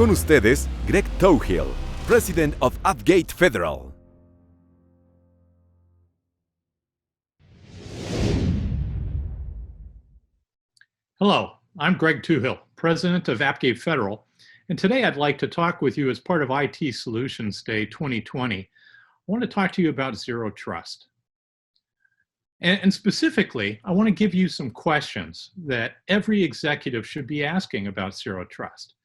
Con ustedes, Greg Touhill, President of AppGate Federal. Hello, I'm Greg Touhill, President of AppGate Federal, and today I'd like to talk with you as part of IT Solutions Day 2020. I want to talk to you about Zero Trust. And specifically, I want to give you some questions that every executive should be asking about Zero Trust.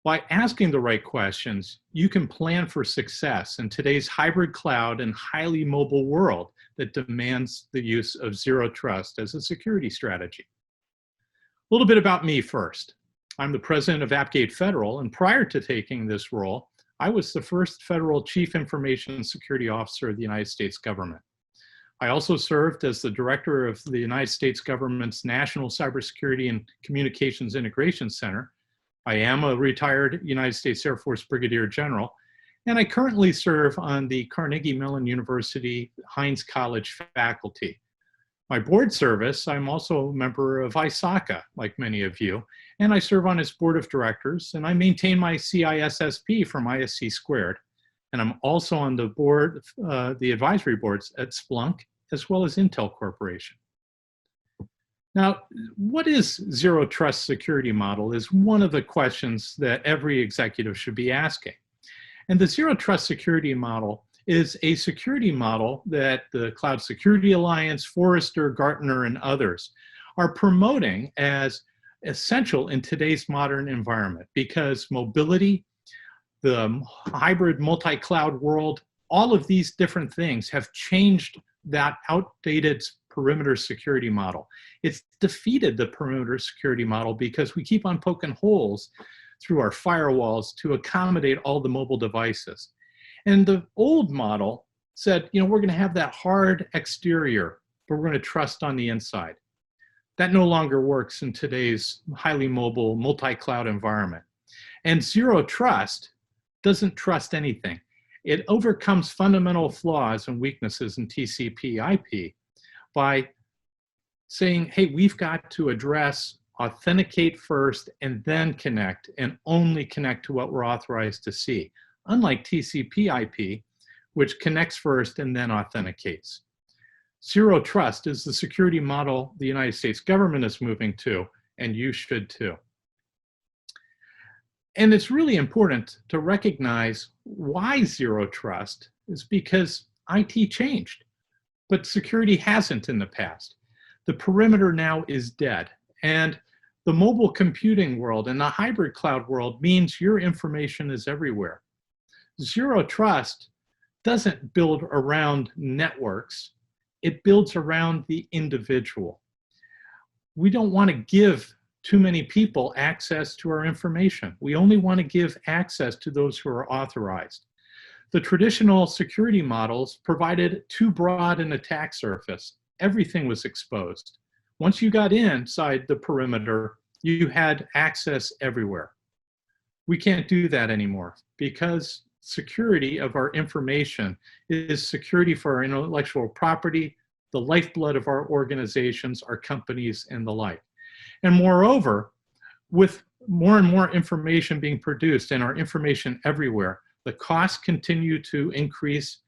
By asking the right questions, you can plan for success in today's hybrid cloud and highly mobile world that demands the use of Zero Trust as a security strategy. A little bit about me first. I'm the president of AppGate Federal, and prior to taking this role, I was the first federal chief information security officer of the United States government. I also served as the director of the United States government's National Cybersecurity and Communications Integration Center. I am a retired United States Air Force Brigadier General, and I currently serve on the Carnegie Mellon University Heinz College faculty. My board service, I'm also a member of ISACA, like many of you, and I serve on its board of directors, and I maintain my CISSP from ISC Squared. And I'm also on the board, the advisory boards at Splunk, as well as Intel Corporation. Now, what is Zero Trust security model is one of the questions that every executive should be asking. And the Zero Trust security model is a security model that the Cloud Security Alliance, Forrester, Gartner, and others are promoting as essential in today's modern environment because mobility, the hybrid multi-cloud world, all of these different things have changed that outdated perimeter security model. It's defeated the perimeter security model because we keep on poking holes through our firewalls to accommodate all the mobile devices. And the old model said, you know, we're going to have that hard exterior, but we're going to trust on the inside. That no longer works in today's highly mobile multi-cloud environment. And Zero Trust doesn't trust anything. It overcomes fundamental flaws and weaknesses in TCP/IP by saying, hey, we've got to address authenticate first and then connect, and only connect to what we're authorized to see. Unlike TCP/IP, which connects first and then authenticates. Zero Trust is the security model the United States government is moving to, and you should too. And it's really important to recognize why Zero Trust is because IT changed, but security hasn't in the past. The perimeter now is dead, and the mobile computing world and the hybrid cloud world means your information is everywhere. Zero Trust doesn't build around networks, it builds around the individual. We don't want to give too many people access to our information. We only want to give access to those who are authorized. The traditional security models provided too broad an attack surface. Everything was exposed. Once you got inside the perimeter, you had access everywhere. We can't do that anymore because security of our information is security for our intellectual property, the lifeblood of our organizations, our companies, and the like. And moreover, with more and more information being produced and our information everywhere, the costs continue to increase.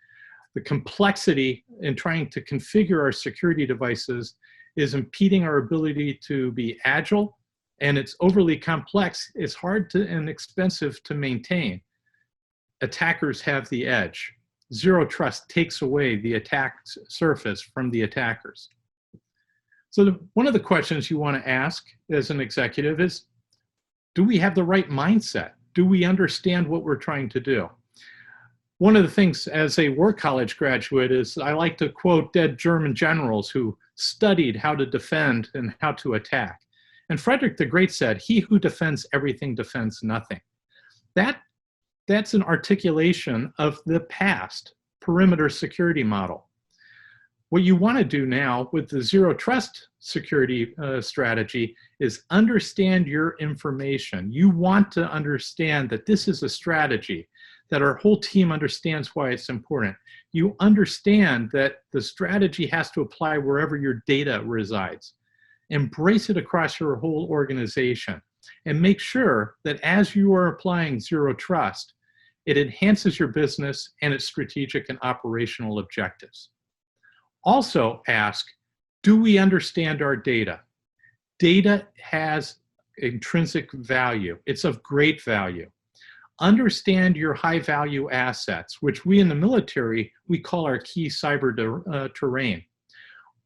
The complexity in trying to configure our security devices is impeding our ability to be agile, and it's overly complex. It's hard to and expensive to maintain. Attackers have the edge. Zero Trust takes away the attack surface from the attackers. So one of the questions you want to ask as an executive is, do we have the right mindset? Do we understand what we're trying to do? One of the things as a war college graduate is I like to quote dead German generals who studied how to defend and how to attack. And Frederick the Great said, he who defends everything defends nothing. That's an articulation of the past perimeter security model. What you want to do now with the Zero Trust security strategy is understand your information. You want to understand that this is a strategy, that our whole team understands why it's important. You understand that the strategy has to apply wherever your data resides. Embrace it across your whole organization. And make sure that as you are applying zero trust, it enhances your business and its strategic and operational objectives. Also ask, do we understand our data? Data has intrinsic value. It's of great value. Understand your high value assets, which we in the military, we call our key cyber terrain.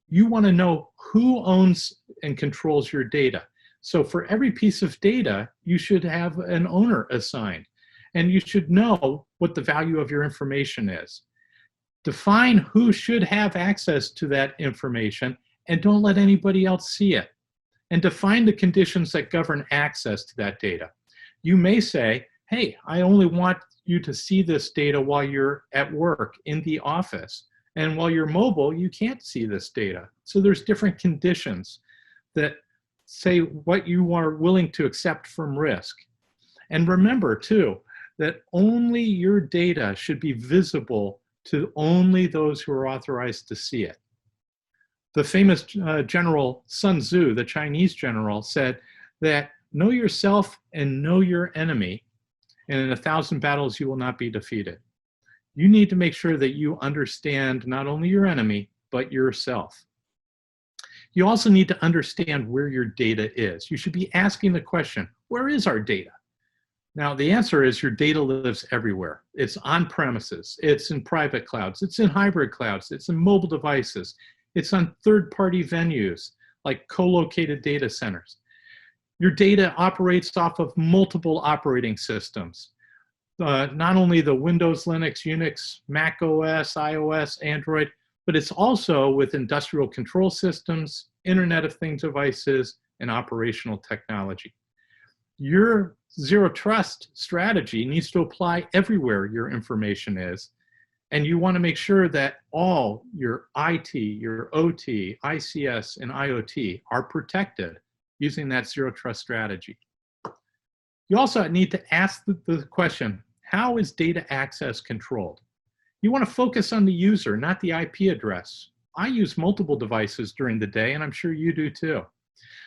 You want to know who owns and controls your data. So for every piece of data, you should have an owner assigned, and you should know what the value of your information is. Define who should have access to that information, and don't let anybody else see it. And define the conditions that govern access to that data. You may say, hey, I only want you to see this data while you're at work in the office. And while you're mobile, you can't see this data. So there's different conditions that say what you are willing to accept from risk. And remember too, that only your data should be visible to only those who are authorized to see it. The famous general Sun Tzu, the Chinese general, said that know yourself and know your enemy, and in 1,000 battles you will not be defeated. You need to make sure that you understand not only your enemy, but yourself. You also need to understand where your data is. You should be asking the question, where is our data? Now, the answer is your data lives everywhere. It's on premises, it's in private clouds, it's in hybrid clouds, it's in mobile devices, it's on third-party venues like co-located data centers. Your data operates off of multiple operating systems. Not only the Windows, Linux, Unix, Mac OS, iOS, Android, but it's also with industrial control systems, Internet of Things devices, and operational technology. Your zero trust strategy needs to apply everywhere your information is, and you want to make sure that all your IT, your OT, ICS, and IoT are protected using that zero trust strategy. You also need to ask the question, how is data access controlled? You want to focus on the user, not the IP address. I use multiple devices during the day, and I'm sure you do too.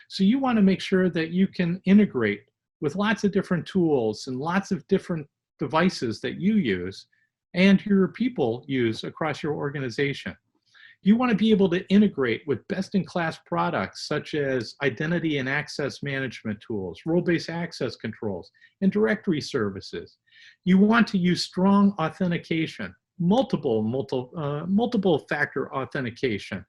So you want to make sure that you can integrate with lots of different tools and lots of different devices that you use and your people use across your organization. You want to be able to integrate with best-in-class products such as identity and access management tools, role-based access controls, and directory services. You want to use strong authentication, multiple factor authentication.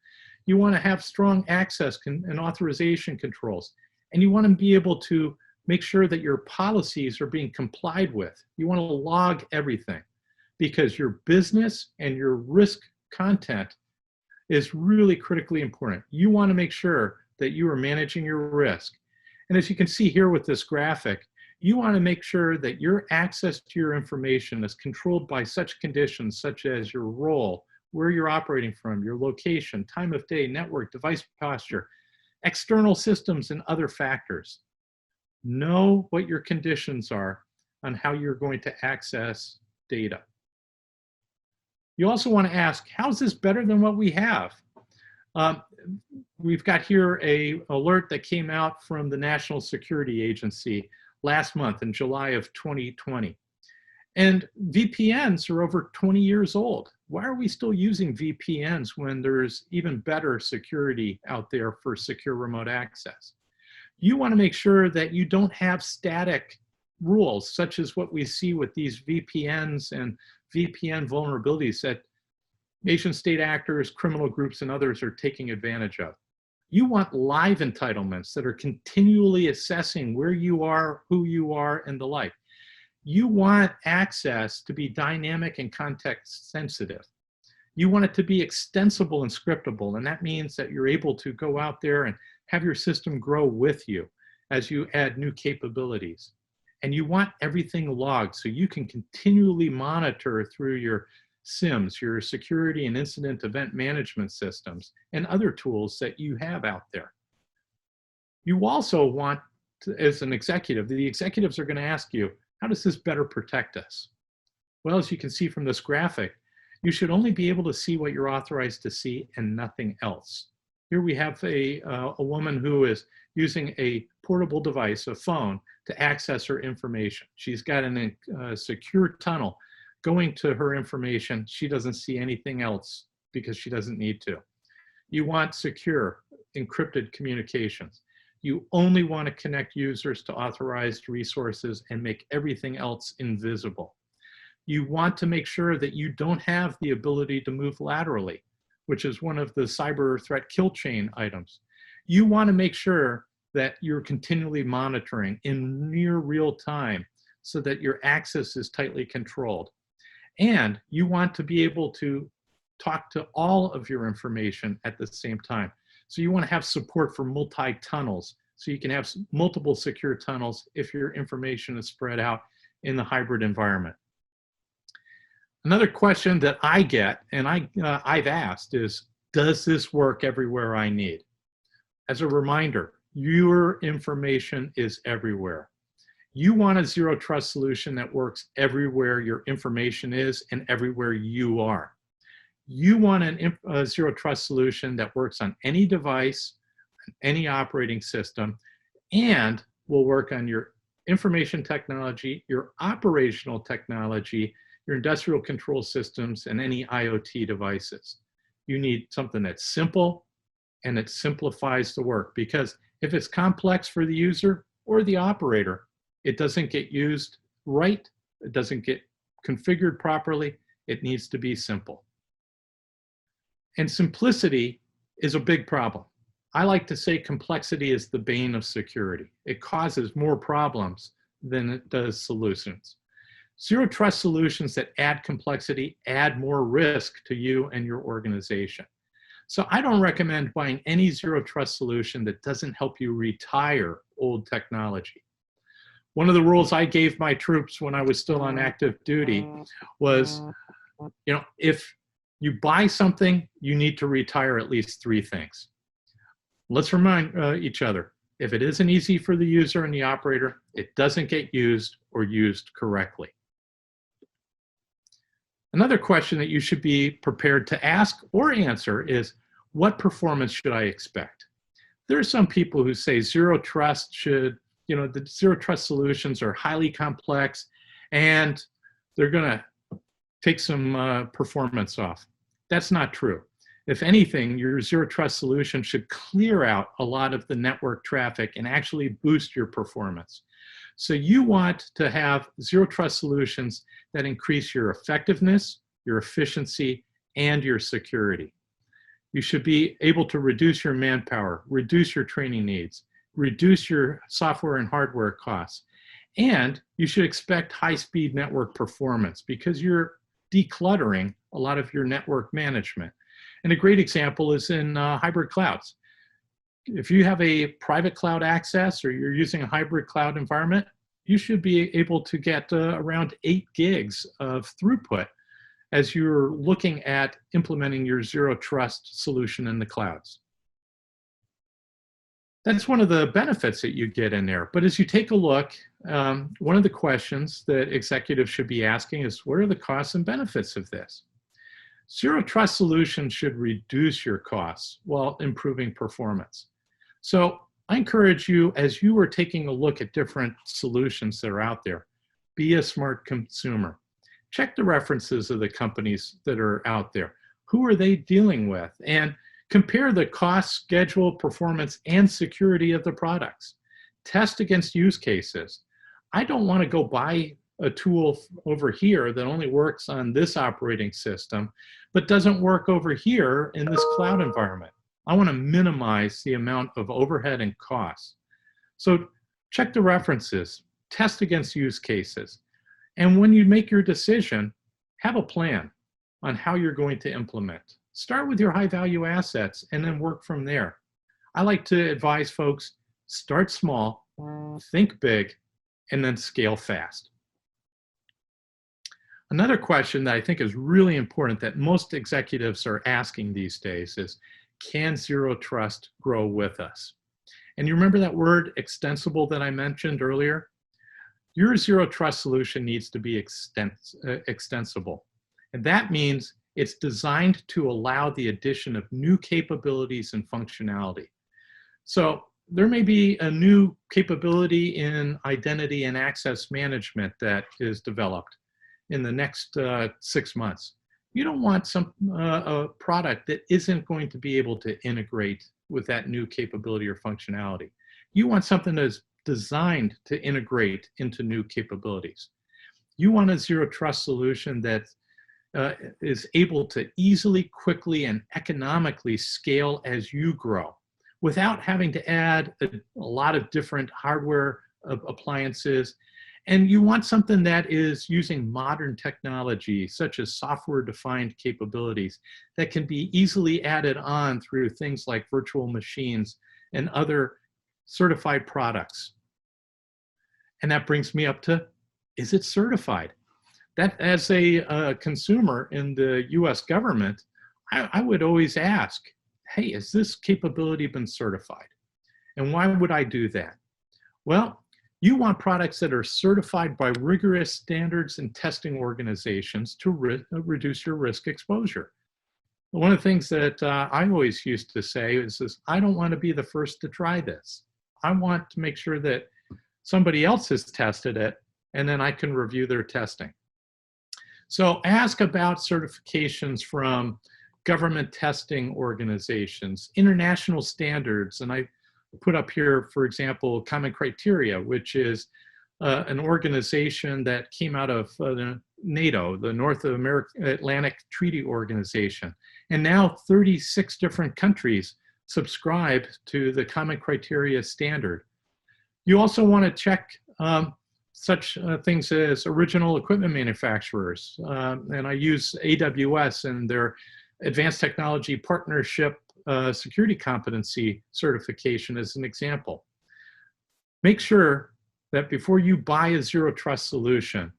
You want to have strong access and authorization controls. And you want to be able to make sure that your policies are being complied with. You want to log everything because your business and your risk content is really critically important. You want to make sure that you are managing your risk. And as you can see here with this graphic, you want to make sure that your access to your information is controlled by such conditions such as your role, where you're operating from, your location, time of day, network, device posture, external systems, and other factors. Know what your conditions are on how you're going to access data. You also want to ask, how is this better than what we have? We've got here an alert that came out from the National Security Agency last month in July of 2020. And VPNs are over 20 years old. Why are we still using VPNs when there's even better security out there for secure remote access? You want to make sure that you don't have static rules, such as what we see with these VPNs and VPN vulnerabilities that nation state actors, criminal groups, and others are taking advantage of. You want live entitlements that are continually assessing where you are, who you are, and the like. You want access to be dynamic and context sensitive. You want it to be extensible and scriptable, and that means that you're able to go out there and have your system grow with you as you add new capabilities. And you want everything logged so you can continually monitor through your SIMs, your security and incident event management systems, and other tools that you have out there. You also want, as an executive, the executives are going to ask you, how does this better protect us? Well, as you can see from this graphic, you should only be able to see what you're authorized to see and nothing else. Here we have a woman who is using a portable device, a phone, to access her information. She's got a secure tunnel going to her information. She doesn't see anything else because she doesn't need to. You want secure, encrypted communications. You only want to connect users to authorized resources and make everything else invisible. You want to make sure that you don't have the ability to move laterally, which is one of the cyber threat kill chain items. You want to make sure that you're continually monitoring in near real time so that your access is tightly controlled. And you want to be able to talk to all of your information at the same time. So you want to have support for multi-tunnels, so you can have multiple secure tunnels if your information is spread out in the hybrid environment. Another question that I get, and I've asked, is, does this work everywhere I need? As a reminder, your information is everywhere. You want a zero trust solution that works everywhere your information is and everywhere you are. You want a zero trust solution that works on any device, any operating system, and will work on your information technology, your operational technology, your industrial control systems, and any IoT devices. You need something that's simple and it simplifies the work, because if it's complex for the user or the operator, it doesn't get used right, it doesn't get configured properly, it needs to be simple. And simplicity is a big problem. I like to say complexity is the bane of security. It causes more problems than it does solutions. Zero trust solutions that add complexity add more risk to you and your organization. So I don't recommend buying any zero trust solution that doesn't help you retire old technology. One of the rules I gave my troops when I was still on active duty was, if you buy something, you need to retire at least 3 things. Let's remind each other, if it isn't easy for the user and the operator, it doesn't get used or used correctly. Another question that you should be prepared to ask or answer is, what performance should I expect? There are some people who say zero trust should, the zero trust solutions are highly complex and they're gonna take some performance off. That's not true. If anything, your zero trust solution should clear out a lot of the network traffic and actually boost your performance. So you want to have zero trust solutions that increase your effectiveness, your efficiency, and your security. You should be able to reduce your manpower, reduce your training needs, reduce your software and hardware costs. And you should expect high-speed network performance because you're decluttering a lot of your network management. And a great example is in hybrid clouds. If you have a private cloud access or you're using a hybrid cloud environment, you should be able to get around 8 gigs of throughput as you're looking at implementing your zero trust solution in the clouds. That's one of the benefits that you get in there. But as you take a look, one of the questions that executives should be asking is, what are the costs and benefits of this? Zero trust solutions should reduce your costs while improving performance. So I encourage you, as you are taking a look at different solutions that are out there, be a smart consumer. Check the references of the companies that are out there. Who are they dealing with? And compare the cost, schedule, performance, and security of the products. Test against use cases. I don't want to go buy a tool over here that only works on this operating system, but doesn't work over here in this cloud environment. I want to minimize the amount of overhead and costs. So check the references, test against use cases. And when you make your decision, have a plan on how you're going to implement. Start with your high value assets and then work from there. I like to advise folks, start small, think big, and then scale fast. Another question that I think is really important that most executives are asking these days is, can zero trust grow with us? And you remember that word extensible that I mentioned earlier? Your zero trust solution needs to be extensible. And that means It's designed to allow the addition of new capabilities and functionality. So there may be a new capability in identity and access management that is developed in the next 6 months. You don't want a product that isn't going to be able to integrate with that new capability or functionality. You want something that's designed to integrate into new capabilities. You want a zero trust solution that is able to easily, quickly, and economically scale as you grow without having to add a lot of different hardware appliances. And you want something that is using modern technology, such as software-defined capabilities that can be easily added on through things like virtual machines and other certified products. And that brings me up to, is it certified? That, as a consumer in the US government, I would always ask, hey, has this capability been certified? And why would I do that? Well, you want products that are certified by rigorous standards and testing organizations to reduce your risk exposure. One of the things that I always used to say is I don't want to be the first to try this. I want to make sure that somebody else has tested it, and then I can review their testing. So ask about certifications from government testing organizations, international standards, and I put up here, for example, Common Criteria, which is an organization that came out of NATO, the North Atlantic Treaty Organization. And now 36 different countries subscribe to the Common Criteria standard. You also want to check such things as original equipment manufacturers. And I use AWS and their Advanced Technology Partnership Security Competency certification as an example. Make sure that before you buy a zero trust solution,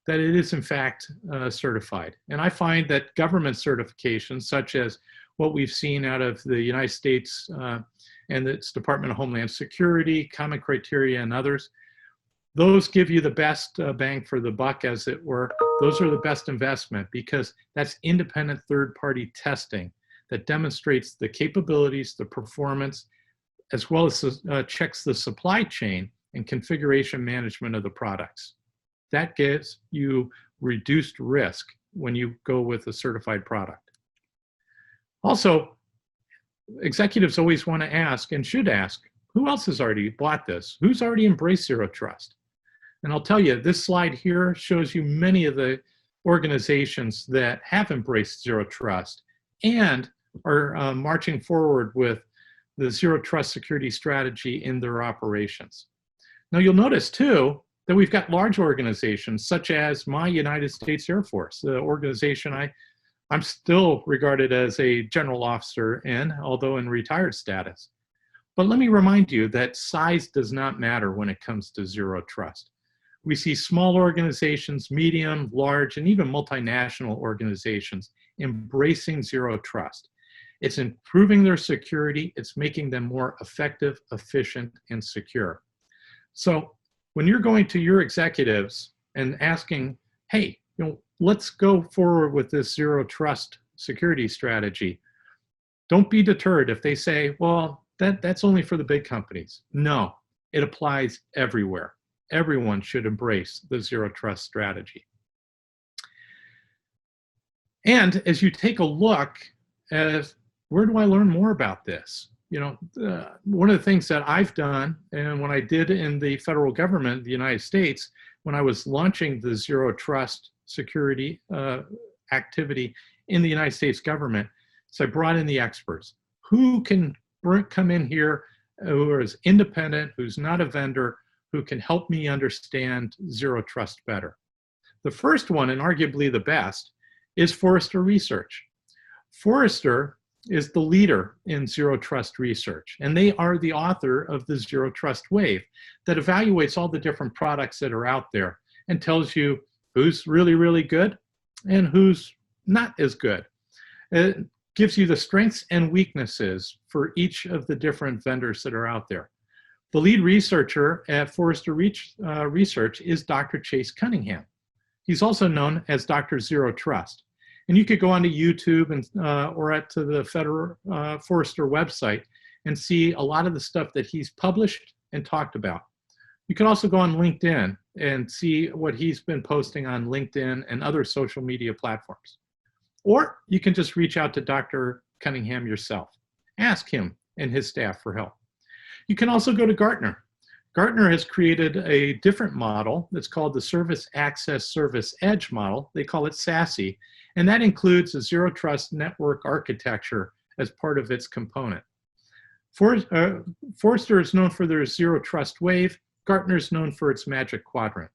that it is in fact certified. And I find that government certifications, such as what we've seen out of the United States and its Department of Homeland Security, Common Criteria, and others, those give you the best bang for the buck, as it were. Those are the best investment because that's independent third-party testing that demonstrates the capabilities, the performance, as well as checks the supply chain and configuration management of the products. That gives you reduced risk when you go with a certified product. Also, executives always want to ask, and should ask, who else has already bought this? Who's already embraced zero trust? And I'll tell you, this slide here shows you many of the organizations that have embraced zero trust and are marching forward with the zero trust security strategy in their operations. Now you'll notice too that we've got large organizations such as my United States Air Force, the organization I'm still regarded as a general officer in, although in retired status. But let me remind you that size does not matter when it comes to zero trust. We see small organizations, medium, large, and even multinational organizations embracing zero trust. It's improving their security. It's making them more effective, efficient, and secure. So when you're going to your executives and asking, hey, let's go forward with this zero trust security strategy, don't be deterred if they say, well, that's only for the big companies. No, it applies everywhere. Everyone should embrace the zero trust strategy. And as you take a look at where do I learn more about this? One of the things that I've done, and when I did in the federal government, the United States, when I was launching the zero trust security activity in the United States government, so I brought in the experts. Who can come in here who is independent, who's not a vendor, who can help me understand zero trust better? The first one, and arguably the best, is Forrester Research. Forrester is the leader in zero trust research, and they are the author of the Zero Trust Wave that evaluates all the different products that are out there and tells you who's really, really good and who's not as good. It gives you the strengths and weaknesses for each of the different vendors that are out there. The lead researcher at Forrester Research is Dr. Chase Cunningham. He's also known as Dr. Zero Trust. And you could go onto YouTube and or to the Federal Forrester website and see a lot of the stuff that he's published and talked about. You can also go on LinkedIn and see what he's been posting on LinkedIn and other social media platforms. Or you can just reach out to Dr. Cunningham yourself. Ask him and his staff for help. You can also go to Gartner. Gartner has created a different model that's called the Service Access Service Edge model. They call it SASE, and that includes a zero trust network architecture as part of its component. Forrester is known for their zero trust wave. Gartner is known for its magic quadrant.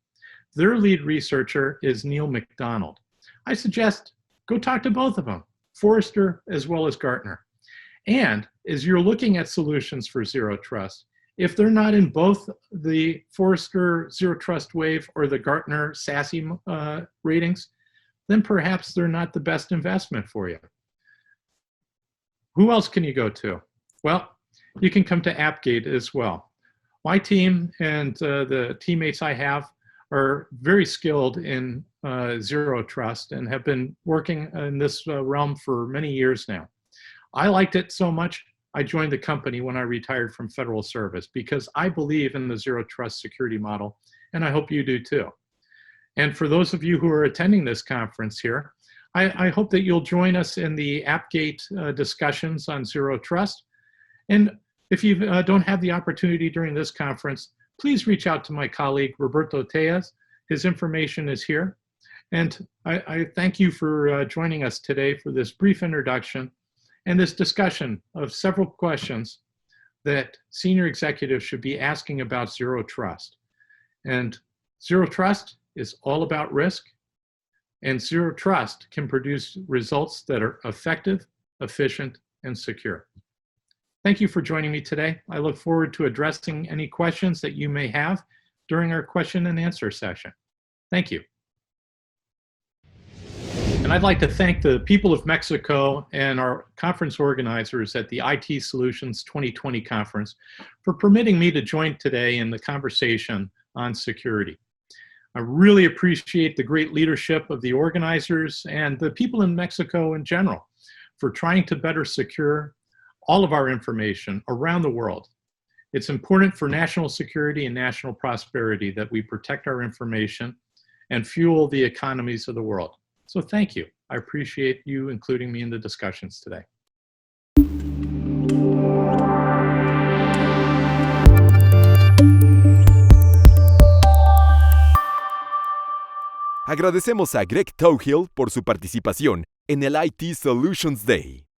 Their lead researcher is Neil McDonald. I suggest go talk to both of them, Forrester as well as Gartner. And as you're looking at solutions for zero trust, if they're not in both the Forrester Zero Trust Wave or the Gartner SASE ratings, then perhaps they're not the best investment for you. Who else can you go to? Well, you can come to AppGate as well. My team and the teammates I have are very skilled in zero trust and have been working in this realm for many years now. I liked it so much, I joined the company when I retired from federal service because I believe in the zero trust security model, and I hope you do too. And for those of you who are attending this conference here, I hope that you'll join us in the AppGate discussions on zero trust. And if you don't have the opportunity during this conference, please reach out to my colleague, Roberto Tejas. His information is here. And I thank you for joining us today for this brief introduction and this discussion of several questions that senior executives should be asking about zero trust. And zero trust is all about risk, and zero trust can produce results that are effective, efficient, and secure. Thank you for joining me today. I look forward to addressing any questions that you may have during our question and answer session. Thank you. And I'd like to thank the people of Mexico and our conference organizers at the IT Solutions 2020 conference for permitting me to join today in the conversation on security. I really appreciate the great leadership of the organizers and the people in Mexico in general for trying to better secure all of our information around the world. It's important for national security and national prosperity that we protect our information and fuel the economies of the world. So thank you. I appreciate you including me in the discussions today. Agradecemos a Greg Touhill por su participación en el IT Solutions Day.